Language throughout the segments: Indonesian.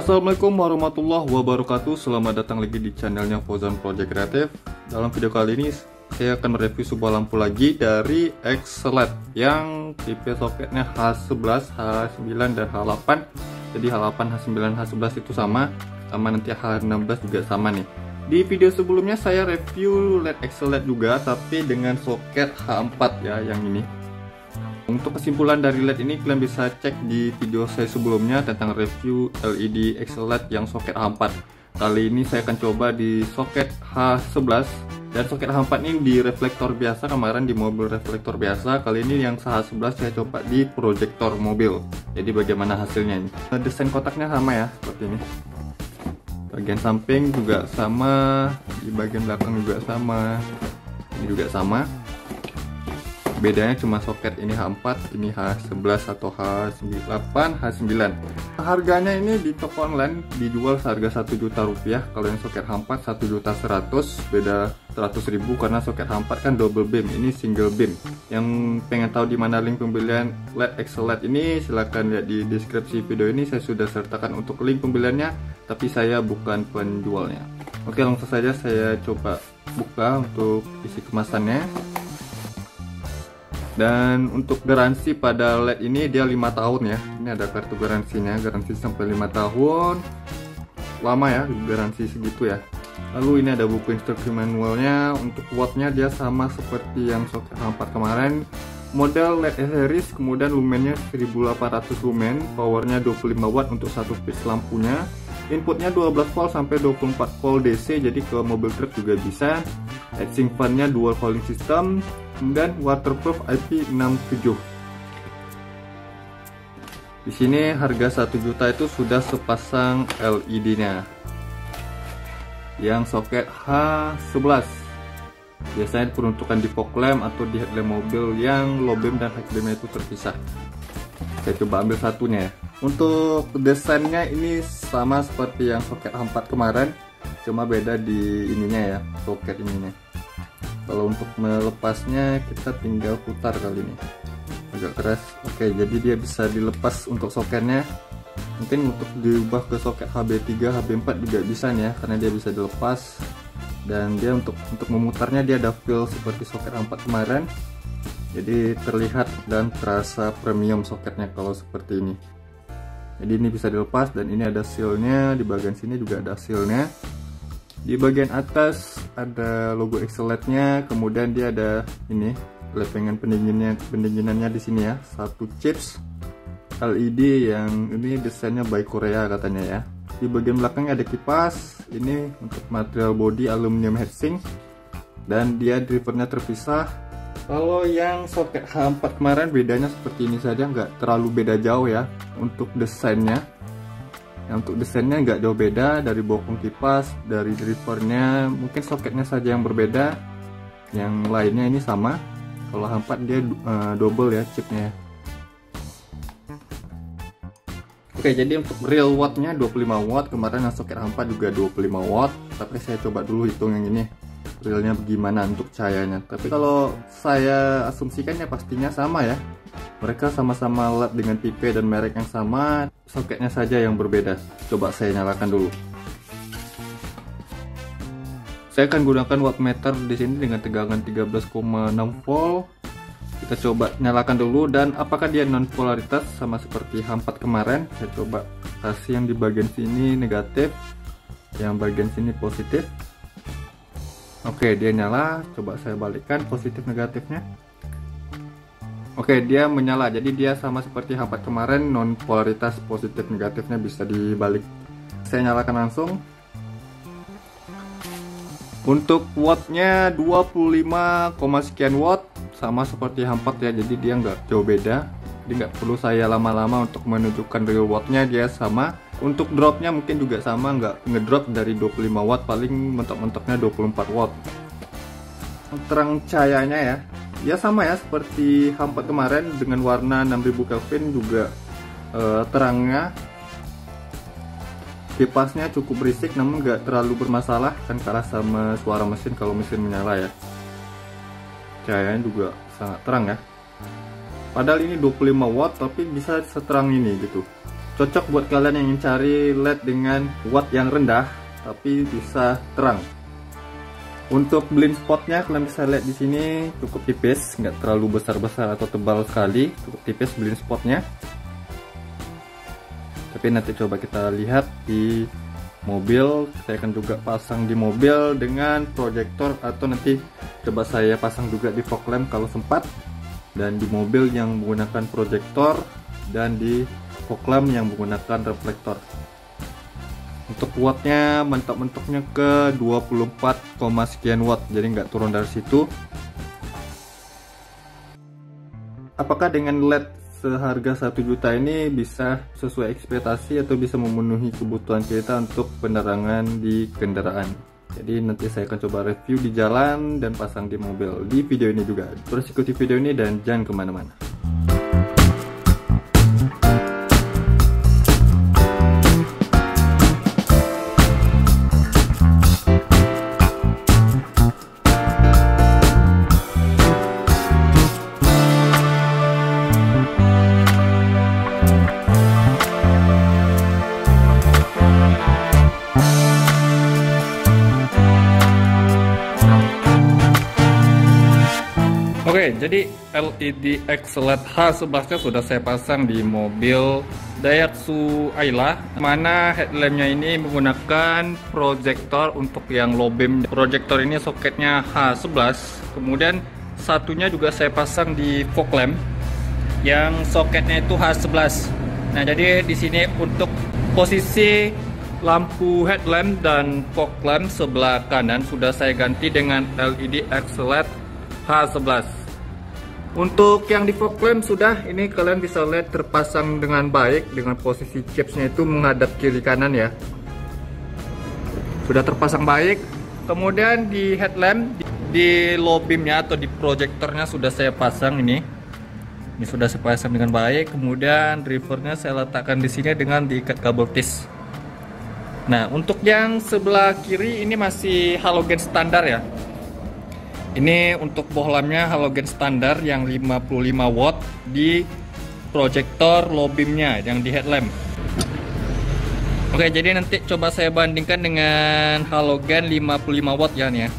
Assalamualaikum warahmatullahi wabarakatuh. Selamat datang lagi di channelnya Fauzan Project Creative. Dalam video kali ini saya akan mereview sebuah lampu lagi dari X-LED yang tipe soketnya H11, H9 dan H8. Jadi H8, H9, H11 itu sama nanti H16 juga sama nih. Di video sebelumnya saya review LED X-LED juga, tapi dengan soket H4 ya, yang ini. Untuk kesimpulan dari LED ini kalian bisa cek di video saya sebelumnya tentang review LED X-LED yang soket H4. Kali ini saya akan coba di soket H11, dan soket H4 ini di reflektor biasa, kemarin di mobil reflektor biasa. Kali ini yang H11 saya coba di proyektor mobil. Jadi bagaimana hasilnya ini? Desain kotaknya sama ya, seperti ini. Bagian samping juga sama, di bagian belakang juga sama, ini juga sama. Bedanya cuma soket ini H4, ini H11 atau H8, H9. Harganya ini di toko online dijual seharga Rp1.000.000. Kalau yang soket H4 Rp1.100.000, beda Rp100.000 karena soket H4 kan double beam, ini single beam. Yang pengen tahu di mana link pembelian LED X-LED ini, silahkan lihat di deskripsi video ini. Saya sudah sertakan untuk link pembeliannya, tapi saya bukan penjualnya. Oke, langsung saja saya coba buka untuk isi kemasannya. Dan untuk garansi pada LED ini dia 5 tahun ya. Ini ada kartu garansinya, garansi sampai 5 tahun. Lama ya garansi segitu ya. Lalu ini ada buku instruksi manualnya. Untuk wattnya dia sama seperti yang soket H4 kemarin. Model LED series, kemudian lumennya 1800 lumen, powernya 25 watt untuk satu piece lampunya. Inputnya 12 volt sampai 24 volt DC, jadi ke mobil truk juga bisa. Heatsink fan-nya dual cooling system, kemudian waterproof IP67. Di sini harga 1 juta itu sudah sepasang LED-nya. Yang soket H11 biasanya diperuntukkan di fog lamp atau di headlamp mobil yang low beam dan high beam itu terpisah. Saya coba ambil satunya ya. Untuk desainnya ini sama seperti yang soket H4 kemarin, cuma beda di ininya ya, soket ininya. Kalau untuk melepasnya kita tinggal putar kali ini, agak keras. Oke, jadi dia bisa dilepas untuk soketnya. Mungkin untuk diubah ke soket HB3, HB4 juga bisa nih ya, karena dia bisa dilepas. Dan dia untuk memutarnya dia ada feel seperti soket H4 kemarin. Jadi terlihat dan terasa premium soketnya kalau seperti ini. Jadi ini bisa dilepas, dan ini ada sealnya. Di bagian sini juga ada sealnya. Di bagian atas ada logo X-LED-nya, kemudian dia ada ini lepengan pendinginannya di sini ya, satu chips LED yang ini desainnya by Korea katanya ya. Di bagian belakangnya ada kipas, ini untuk material body aluminium heatsink, dan dia drivernya terpisah. Kalau yang soket H4 kemarin bedanya seperti ini saja, nggak terlalu beda jauh ya untuk desainnya. Untuk desainnya nggak jauh beda dari bokong kipas, dari drivernya, mungkin soketnya saja yang berbeda. Yang lainnya ini sama. Kalau H4 dia double ya chipnya. Oke, jadi untuk real wattnya 25 watt. Kemarin yang soket H4 juga 25 watt. Tapi saya coba dulu hitung yang ini, realnya bagaimana untuk cahayanya. Tapi kalau saya asumsikan ya pastinya sama ya. Mereka sama-sama LED dengan tipe dan merek yang sama, soketnya saja yang berbeda. Coba saya nyalakan dulu. Saya akan gunakan wattmeter di sini dengan tegangan 13,6 volt. Kita coba nyalakan dulu, dan apakah dia non polaritas sama seperti H4 kemarin. Saya coba kasih yang di bagian sini negatif, yang bagian sini positif. Oke, dia nyala. Coba saya balikkan positif negatifnya. Oke, dia menyala. Jadi dia sama seperti H4 kemarin, non polaritas, positif negatifnya bisa dibalik. Saya nyalakan langsung. Untuk wattnya 25, sekian watt, sama seperti H4 ya. Jadi dia nggak jauh beda. Jadi nggak perlu saya lama-lama untuk menunjukkan real wattnya, dia sama. Untuk dropnya mungkin juga sama, nggak ngedrop dari 25 watt, paling mentok-mentoknya 24 watt. Terang cahayanya ya, ya sama ya seperti H4 kemarin dengan warna 6000 Kelvin juga. Terangnya, kipasnya cukup berisik namun nggak terlalu bermasalah, kan kalah sama suara mesin kalau mesin menyala ya. Cahayanya juga sangat terang ya, padahal ini 25 watt tapi bisa seterang ini gitu. Cocok buat kalian yang ingin cari LED dengan watt yang rendah tapi bisa terang. Untuk blind spotnya kalian bisa lihat di sini cukup tipis, nggak terlalu besar-besar atau tebal sekali, cukup tipis blind spotnya. Tapi nanti coba kita lihat di mobil, saya akan juga pasang di mobil dengan proyektor, atau nanti coba saya pasang juga di fog lamp kalau sempat, dan di mobil yang menggunakan proyektor dan di fog lamp yang menggunakan reflektor. Untuk wattnya mentok-mentoknya ke 24, sekian watt, jadi nggak turun dari situ. Apakah dengan LED seharga 1 juta ini bisa sesuai ekspektasi atau bisa memenuhi kebutuhan kita untuk penerangan di kendaraan? Jadi nanti saya akan coba review di jalan dan pasang di mobil di video ini juga. Terus ikuti video ini dan jangan kemana-mana. Oke, jadi LED X-LED H11 nya sudah saya pasang di mobil Daihatsu Ayla, mana headlampnya ini menggunakan proyektor untuk yang low beam. Proyektor ini soketnya H11, kemudian satunya juga saya pasang di fog lamp yang soketnya itu H11. Nah, jadi di sini untuk posisi lampu headlamp dan fog lamp sebelah kanan sudah saya ganti dengan LED X-LED H11. Untuk yang di fog lamp sudah, ini kalian bisa lihat terpasang dengan baik dengan posisi capsnya itu menghadap kiri kanan ya. Sudah terpasang baik. Kemudian di headlamp, di low beamnya atau di proyektornya sudah saya pasang ini. Ini sudah saya pasang dengan baik. Kemudian drivernya saya letakkan di sini dengan diikat kabel tis. Nah, untuk yang sebelah kiri ini masih halogen standar ya. Ini untuk bohlamnya halogen standar yang 55 watt di proyektor low beamnya yang di headlamp. Oke, jadi nanti coba saya bandingkan dengan halogen 55 watt ya nih ya.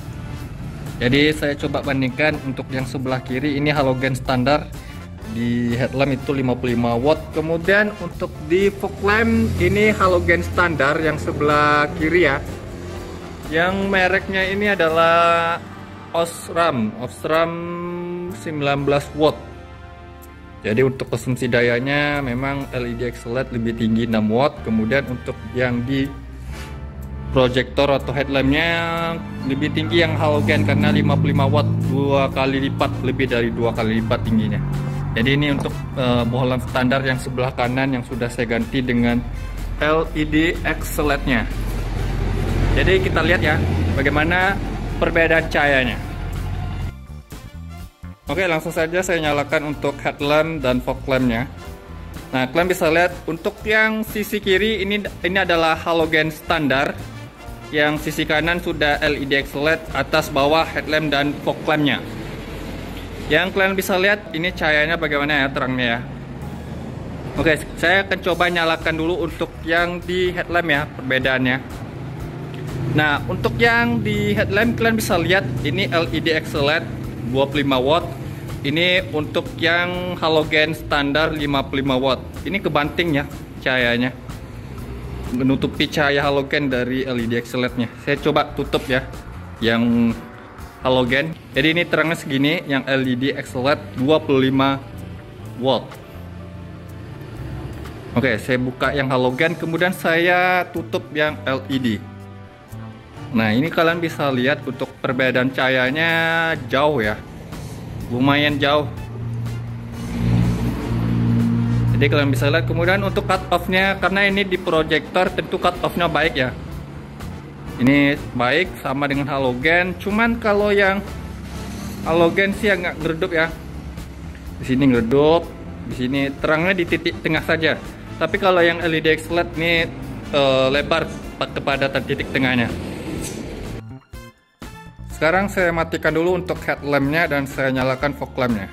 Jadi saya coba bandingkan untuk yang sebelah kiri ini halogen standar di headlamp itu 55 watt. Kemudian untuk di fog lamp ini halogen standar yang sebelah kiri ya. Yang mereknya ini adalah Osram 19 watt. Jadi untuk konsumsi dayanya memang LED X-LED lebih tinggi 6 watt. Kemudian untuk yang di proyektor atau headlampnya lebih tinggi yang halogen karena 55 watt, 2 kali lipat, lebih dari 2 kali lipat tingginya. Jadi ini untuk bohlam standar yang sebelah kanan yang sudah saya ganti dengan LED X-LED nya. Jadi kita lihat ya bagaimana perbedaan cahayanya. Oke, langsung saja saya nyalakan untuk headlamp dan fog lampnya. Nah, kalian bisa lihat untuk yang sisi kiri ini adalah halogen standar. Yang sisi kanan sudah LED X-LED, atas bawah headlamp dan fog lampnya. Yang kalian bisa lihat ini cahayanya bagaimana ya, terangnya ya. Oke, saya akan coba nyalakan dulu untuk yang di headlamp ya, perbedaannya. Nah, untuk yang di headlamp kalian bisa lihat ini LED X-LED 25 watt. Ini untuk yang halogen standar 55 watt. Ini kebanting ya cahayanya, menutupi cahaya halogen dari LED X-LED nya. Saya coba tutup ya yang halogen. Jadi ini terangnya segini, yang LED X-LED 25 watt. Oke, saya buka yang halogen, kemudian saya tutup yang LED. Nah, ini kalian bisa lihat untuk perbedaan cahayanya jauh ya, lumayan jauh. Jadi kalian bisa lihat. Kemudian untuk cut off-nya, karena ini di proyektor tentu cut off-nya baik ya. Ini baik sama dengan halogen. Cuman kalau yang halogen sih agak ngeredup ya. Di sini ngeredup, di sini terangnya di titik tengah saja. Tapi kalau yang LED X-LED ini lebar kepadatan titik tengahnya. Sekarang saya matikan dulu untuk headlampnya dan saya nyalakan fog lampnya.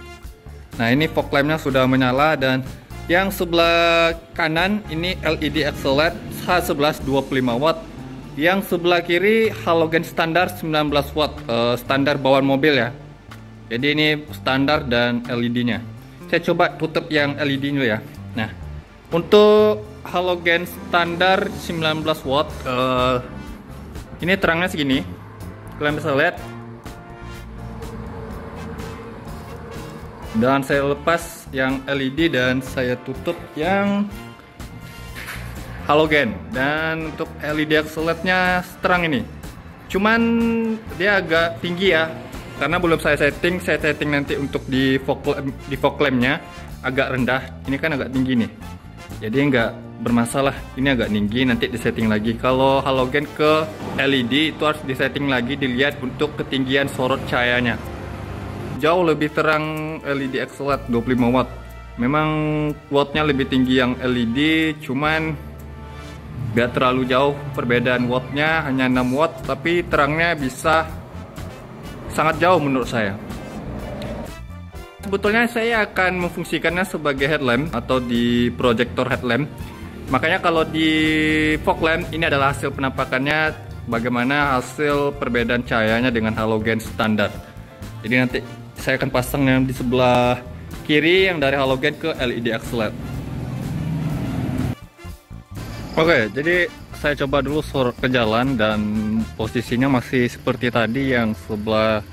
Nah, ini fog lampnya sudah menyala dan Yang sebelah kanan ini LED Excellent H11 25 watt. Yang sebelah kiri halogen standar 19 watt, standar bawaan mobil ya. Jadi ini standar dan LED-nya. Saya coba tutup yang LED dulu ya. Nah, untuk halogen standar 19 watt, ini terangnya segini. Kalian bisa lihat. Dan saya lepas yang LED dan saya tutup yang halogen. Dan untuk LED Excellent-nya terang ini. Cuman dia agak tinggi ya. Karena belum saya setting nanti untuk di fog lamp-nya agak rendah. Ini kan agak tinggi nih. Jadi nggak bermasalah. Ini agak tinggi, nanti disetting lagi. Kalau halogen ke LED itu harus disetting lagi, dilihat untuk ketinggian sorot cahayanya. Jauh lebih terang LED Excellent 25 watt. Memang wattnya lebih tinggi yang LED, cuman gak terlalu jauh perbedaan wattnya, hanya 6 watt, tapi terangnya bisa sangat jauh menurut saya. Sebetulnya saya akan memfungsikannya sebagai headlamp atau di proyektor headlamp. Makanya kalau di fog lamp ini adalah hasil penampakannya, bagaimana hasil perbedaan cahayanya dengan halogen standar. Jadi nanti saya akan pasang yang di sebelah kiri yang dari halogen ke LED Excellent. Oke, jadi saya coba dulu sorot ke jalan dan posisinya masih seperti tadi. Yang sebelah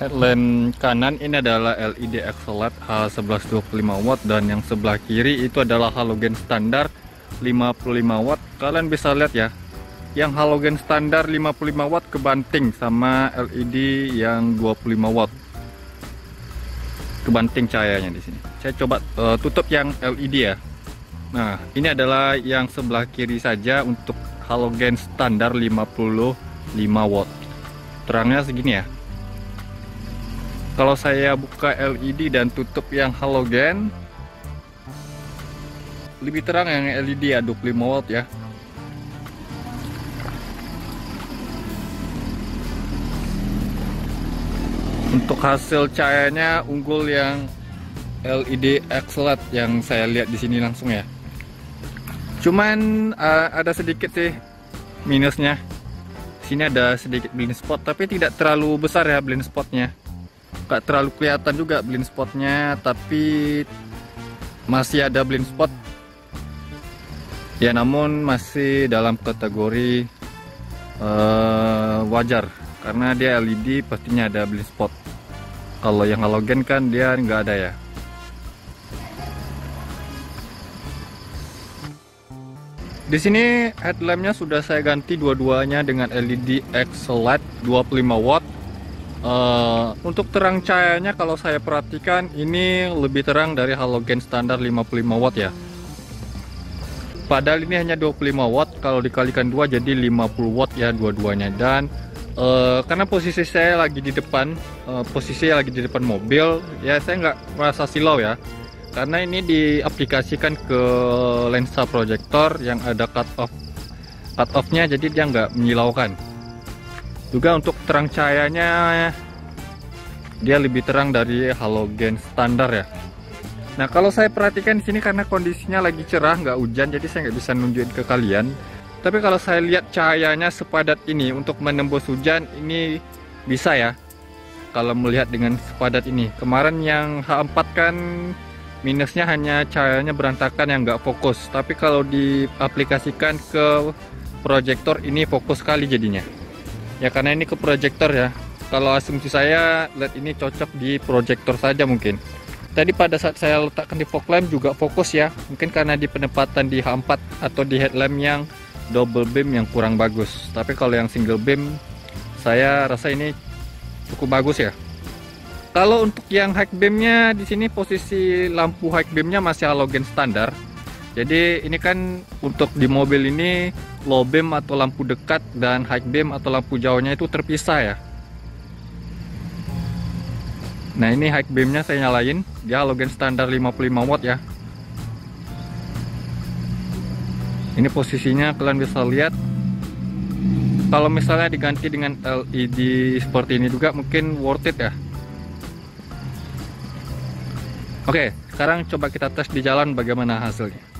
headlamp kanan ini adalah LED Excellent H11 25 watt dan yang sebelah kiri itu adalah halogen standar 55 watt. Kalian bisa lihat ya, yang halogen standar 55 watt kebanting sama LED yang 25 watt. Kebanting cahayanya di sini. Saya coba tutup yang LED ya. Nah, ini adalah yang sebelah kiri saja untuk halogen standar 55 watt. Terangnya segini ya. Kalau saya buka LED dan tutup yang halogen, lebih terang yang LED ya, 25 watt ya. Untuk hasil cahayanya unggul yang LED Excellent yang saya lihat di sini langsung ya. Cuman ada sedikit sih minusnya. Sini ada sedikit blind spot, tapi tidak terlalu besar ya blind spotnya. Gak terlalu kelihatan juga blind spotnya, tapi masih ada blind spot. Ya namun masih dalam kategori wajar, karena dia LED pastinya ada blind spot. Kalau yang halogen kan dia nggak ada ya. Di sini headlampnya sudah saya ganti dua-duanya dengan LED Excellent 25 watt. Untuk terang cahayanya kalau saya perhatikan ini lebih terang dari halogen standar 55 watt ya. Padahal ini hanya 25 watt, kalau dikalikan 2 jadi 50 watt ya dua-duanya. Dan karena posisi saya lagi di depan, mobil ya, saya nggak merasa silau ya, karena ini diaplikasikan ke lensa proyektor yang ada cut off-nya, jadi dia nggak menyilaukan. Juga untuk terang cahayanya dia lebih terang dari halogen standar ya. Nah, kalau saya perhatikan di sini karena kondisinya lagi cerah, nggak hujan, jadi saya nggak bisa nunjukin ke kalian. Tapi kalau saya lihat cahayanya sepadat ini untuk menembus hujan, ini bisa ya. Kalau melihat dengan sepadat ini. Kemarin yang H4 kan minusnya hanya cahayanya berantakan yang nggak fokus. Tapi kalau diaplikasikan ke proyektor ini fokus sekali jadinya. Ya karena ini ke proyektor ya. Kalau asumsi saya, LED ini cocok di proyektor saja mungkin. Tadi pada saat saya letakkan di fog lamp juga fokus ya. Mungkin karena di penempatan di H4 atau di headlamp yang double beam yang kurang bagus. Tapi kalau yang single beam saya rasa ini cukup bagus ya. Kalau untuk yang high beamnya di sini posisi lampu high beamnya masih halogen standar. Jadi ini kan untuk di mobil ini low beam atau lampu dekat dan high beam atau lampu jauhnya itu terpisah ya. Nah ini high beamnya saya nyalain, dia halogen standar 55 watt ya. Ini posisinya kalian bisa lihat. Kalau misalnya diganti dengan LED seperti ini juga mungkin worth it ya. Oke, Sekarang coba kita tes di jalan bagaimana hasilnya.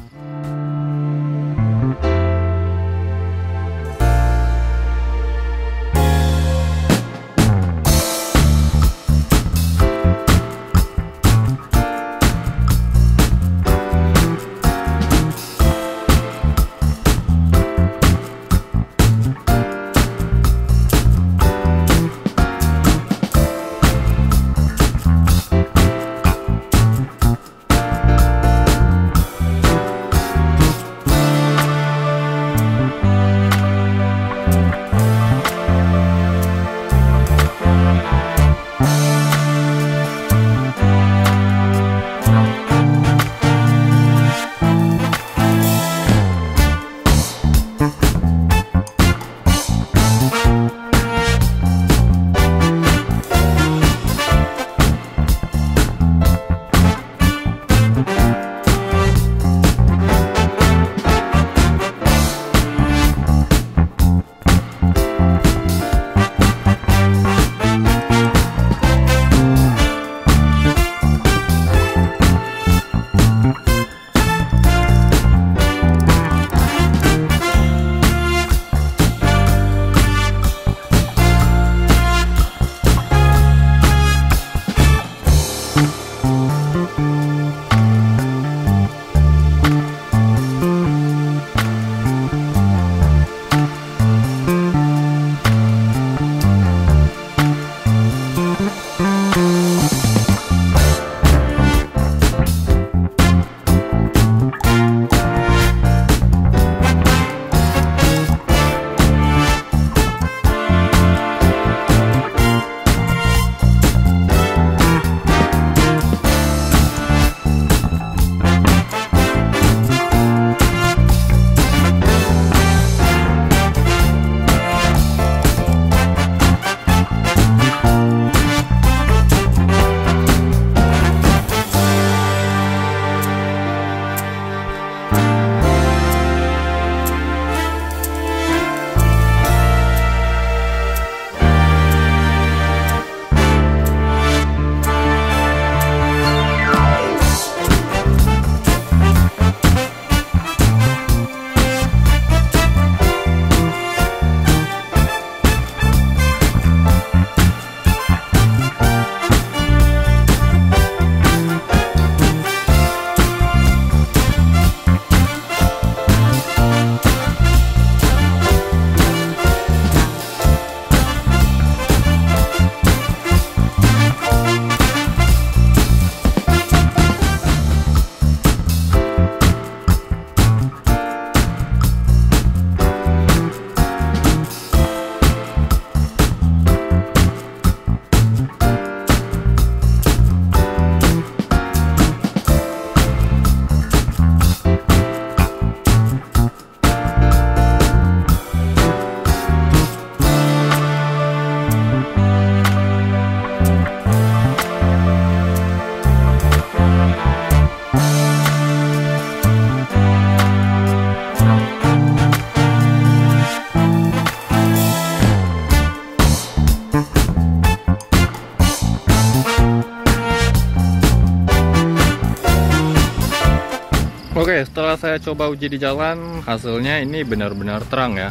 Oke, setelah saya coba uji di jalan, hasilnya ini benar-benar terang ya.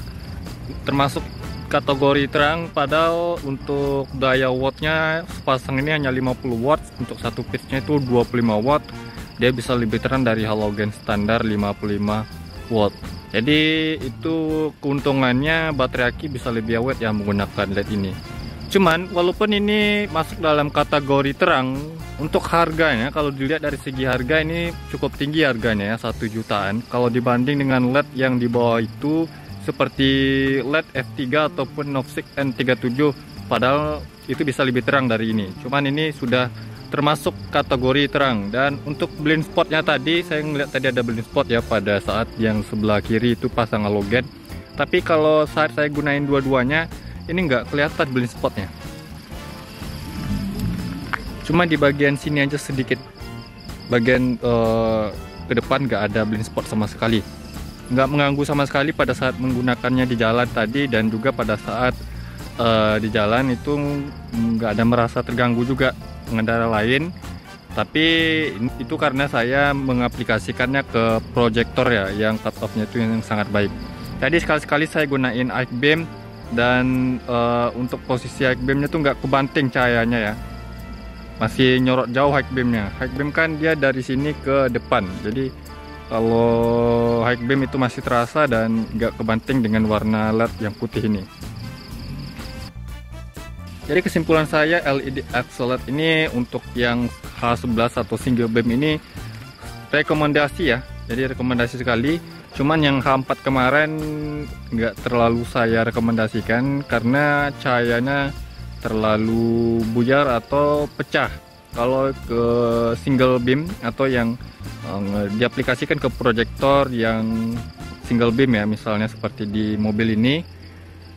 Termasuk kategori terang, padahal untuk daya wattnya sepasang ini hanya 50 watt, untuk satu piece-nya itu 25 watt. Dia bisa lebih terang dari halogen standar 55 watt. Jadi itu keuntungannya, baterai aki bisa lebih awet ya menggunakan LED ini. Cuman walaupun ini masuk dalam kategori terang, untuk harganya kalau dilihat dari segi harga ini cukup tinggi harganya ya, 1 jutaan. Kalau dibanding dengan LED yang di bawah itu seperti LED F3 ataupun Novsix N37, padahal itu bisa lebih terang dari ini. Cuman ini sudah termasuk kategori terang. Dan untuk blind spotnya tadi, saya ngeliat tadi ada blind spot ya pada saat yang sebelah kiri itu pasang halogen. Tapi kalau saat saya gunain dua-duanya, ini nggak kelihatan blind spotnya. Cuma di bagian sini aja sedikit, bagian ke depan nggak ada blind spot sama sekali. Nggak mengganggu sama sekali pada saat menggunakannya di jalan tadi, dan juga pada saat di jalan itu nggak ada merasa terganggu juga pengendara lain Tapi itu karena saya mengaplikasikannya ke proyektor ya, yang cut off-nya itu yang sangat baik. Jadi sekali-sekali saya gunain high beam, dan untuk posisi high beam-nya tuh nggak kebanting cahayanya ya, masih nyorot jauh high beam-nya. High beam kan dia dari sini ke depan, jadi kalau high beam itu masih terasa dan nggak kebanting dengan warna LED yang putih ini. Jadi kesimpulan saya, LED Exoled ini untuk yang H11 atau single beam ini rekomendasi ya. Jadi rekomendasi sekali. Cuman yang H4 kemarin nggak terlalu saya rekomendasikan karena cahayanya terlalu buyar atau pecah. Kalau ke single beam atau yang diaplikasikan ke proyektor yang single beam ya, misalnya seperti di mobil ini,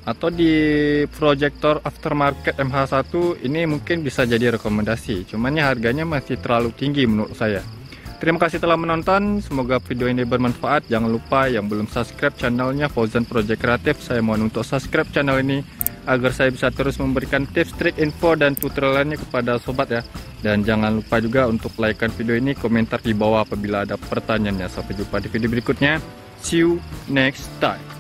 atau di proyektor aftermarket MH1 ini mungkin bisa jadi rekomendasi. Cuman ya harganya masih terlalu tinggi menurut saya. Terima kasih telah menonton, semoga video ini bermanfaat. Jangan lupa yang belum subscribe channelnya Fauzan Project Kreatif, saya mohon untuk subscribe channel ini agar saya bisa terus memberikan tips, trik, info, dan tutorial lainnya kepada sobat ya. Dan jangan lupa juga untuk like video ini, komentar di bawah apabila ada pertanyaannya. Sampai jumpa di video berikutnya. See you next time.